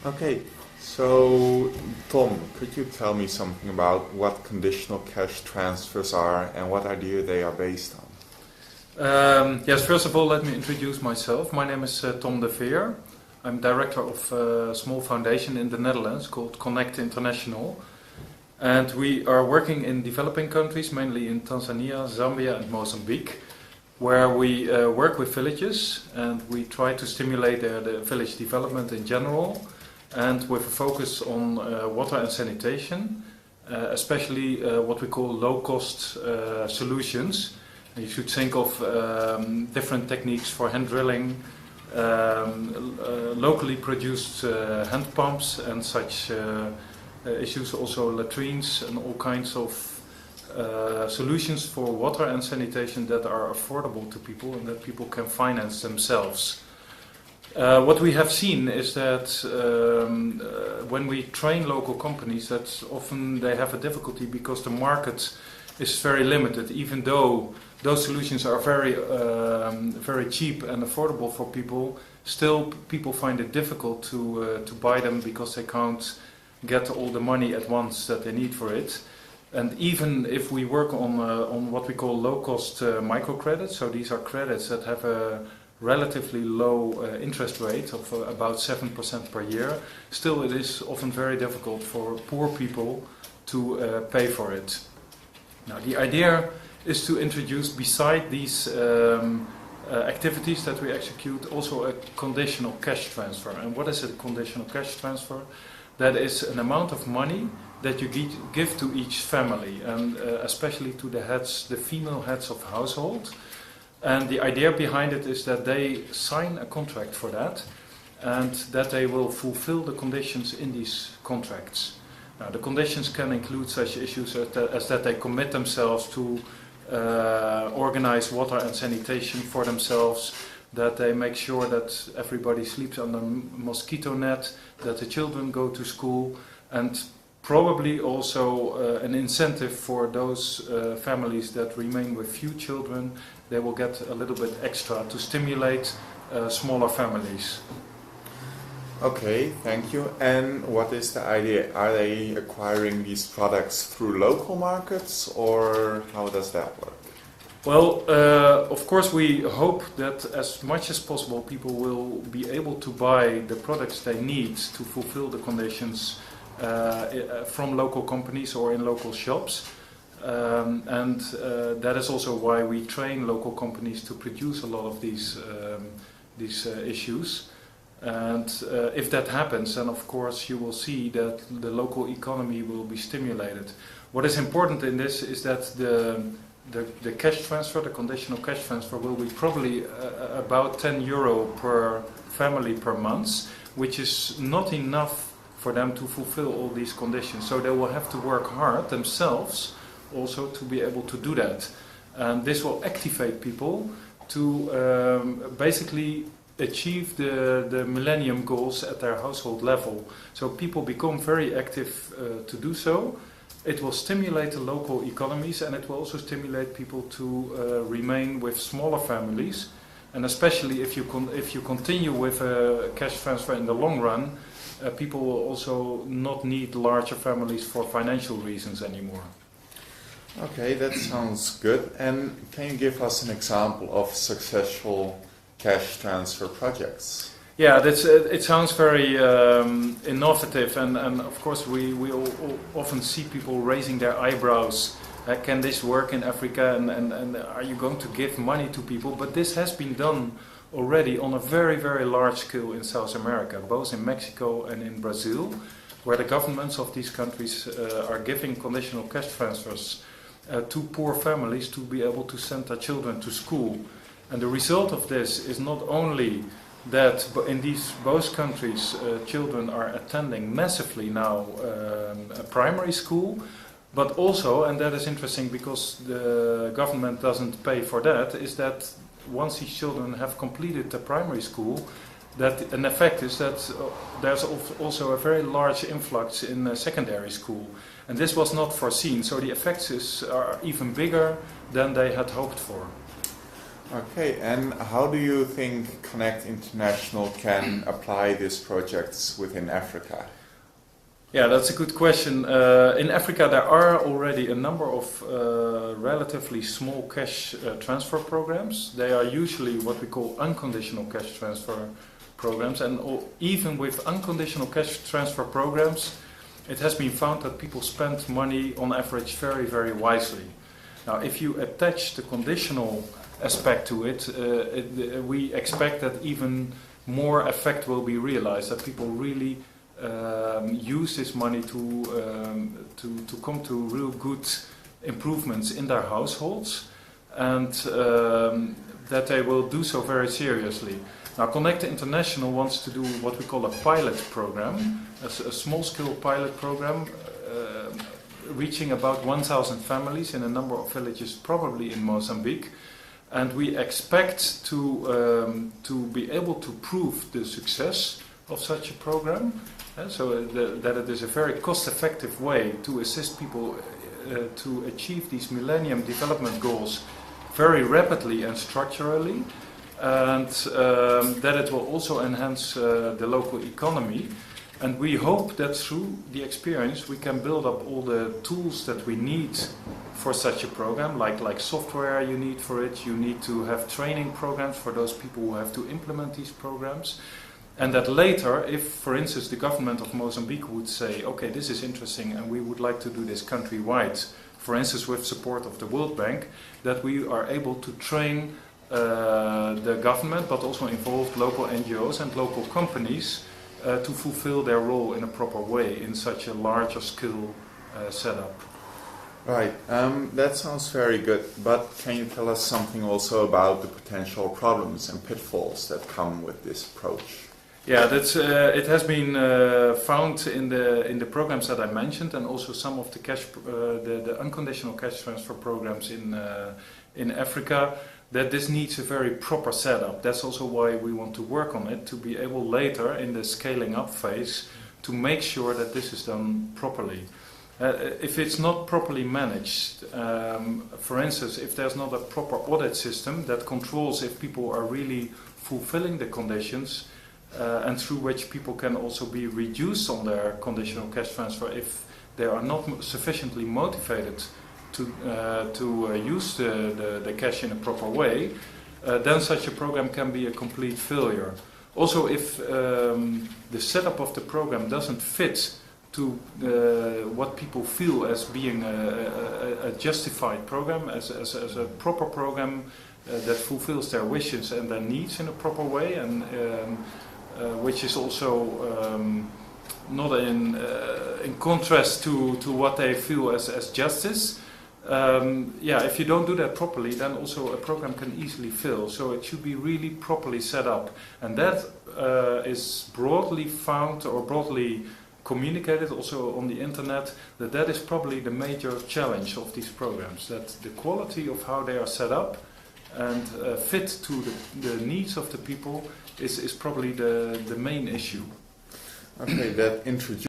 Okay, so Tom, could you tell me something about what conditional cash transfers are and what idea they are based on? Yes, first of all, let me introduce myself. My name is Tom de Veer. I'm director of a small foundation in the Netherlands called International. And we are working in developing countries, mainly in Tanzania, Zambia and Mozambique, where we work with villages and we try to stimulate the village development in general, and with a focus on water and sanitation, especially what we call low-cost solutions. You should think of different techniques for hand drilling, locally produced hand pumps and such issues, also latrines and all kinds of solutions for water and sanitation that are affordable to people and that people can finance themselves. What we have seen is that when we train local companies, that often they have a difficulty because the market is very limited, even though those solutions are very cheap and affordable for people. Still, people find it difficult to buy them because they can't get all the money at once that they need for it. And even if we work on what we call low-cost microcredits, so these are credits that have a relatively low interest rate of about 7% per year, still it is often very difficult for poor people to pay for it. Now, the idea is to introduce, beside these activities that we execute, also a conditional cash transfer. And what is a conditional cash transfer? That is an amount of money that you give to each family, and especially to the female heads of household. And the idea behind it is that they sign a contract for that, and that they will fulfill the conditions in these contracts. Now, the conditions can include such issues as that they commit themselves to organize water and sanitation for themselves, that they make sure that everybody sleeps under a mosquito net, that the children go to school, and probably also an incentive for those families that remain with few children. They will get a little bit extra to stimulate smaller families. Okay, thank you. And what is the idea? Are they acquiring these products through local markets, or how does that work? Well, of course we hope that as much as possible people will be able to buy the products they need to fulfill the conditions from local companies or in local shops. And that is also why we train local companies to produce a lot of these issues. And if that happens, then of course you will see that the local economy will be stimulated. What is important in this is that the cash transfer, the conditional cash transfer, will be probably about €10 per family per month, which is not enough for them to fulfill all these conditions. So they will have to work hard themselves also to be able to do that. And this will activate people to basically achieve the Millennium Goals at their household level. So people become very active to do so. It will stimulate the local economies, and it will also stimulate people to remain with smaller families. And especially if you continue with a cash transfer in the long run, people will also not need larger families for financial reasons anymore. Okay, that sounds good. And can you give us an example of successful cash transfer projects? Yeah, it sounds very innovative, and of course we often see people raising their eyebrows. Can this work in Africa, and are you going to give money to people? But this has been done already on a very, very large scale in South America, both in Mexico and in Brazil, where the governments of these countries are giving conditional cash transfers to poor families to be able to send their children to school. And the result of this is not only that in these both countries children are attending massively now a primary school, but also, and that is interesting because the government doesn't pay for that, is that once these children have completed the primary school, that an effect is that there's also a very large influx in secondary school. And this was not foreseen, so the effects are even bigger than they had hoped for. Okay, and how do you think Connect International can apply these projects within Africa? Yeah, that's a good question. In Africa, there are already a number of relatively small cash transfer programs. They are usually what we call unconditional cash transfer programs, and even with unconditional cash transfer programs, it has been found that people spend money on average very, very wisely. Now, if you attach the conditional aspect to it, we expect that even more effect will be realized, that people really use this money to come to real good improvements in their households, and that they will do so very seriously. Now, Connect International wants to do what we call a pilot program, a small-scale pilot program, reaching about 1,000 families in a number of villages, probably in Mozambique. And we expect to be able to prove the success of such a program, so that it is a very cost-effective way to assist people to achieve these Millennium Development Goals very rapidly and structurally, and that it will also enhance the local economy. And we hope that through the experience we can build up all the tools that we need for such a program, like software you need for it. You need to have training programs for those people who have to implement these programs. And that later, if, for instance, the government of Mozambique would say, okay, this is interesting and we would like to do this countrywide, for instance, with support of the World Bank, that we are able to train the government, but also involve local NGOs and local companies to fulfill their role in a proper way in such a larger scale setup. Right, that sounds very good, but can you tell us something also about the potential problems and pitfalls that come with this approach? Yeah, that's it has been found in the programs that I mentioned, and also some of the the unconditional cash transfer programs in Africa, that this needs a very proper setup. That's also why we want to work on it, to be able later in the scaling up phase to make sure that this is done properly. If it's not properly managed, for instance, if there's not a proper audit system that controls if people are really fulfilling the conditions, and through which people can also be reduced on their conditional cash transfer if they are not sufficiently motivated to use the cash in a proper way, then such a program can be a complete failure. Also, if the setup of the program doesn't fit to what people feel as being a justified program, as a proper program that fulfills their wishes and their needs in a proper way, and which is also not in contrast to what they feel as justice. If you don't do that properly, then also a program can easily fail. So it should be really properly set up, and that is broadly found or broadly communicated also on the internet, that is probably the major challenge of these programs, that the quality of how they are set up and fit to the needs of the people is probably the main issue. Okay, that introduces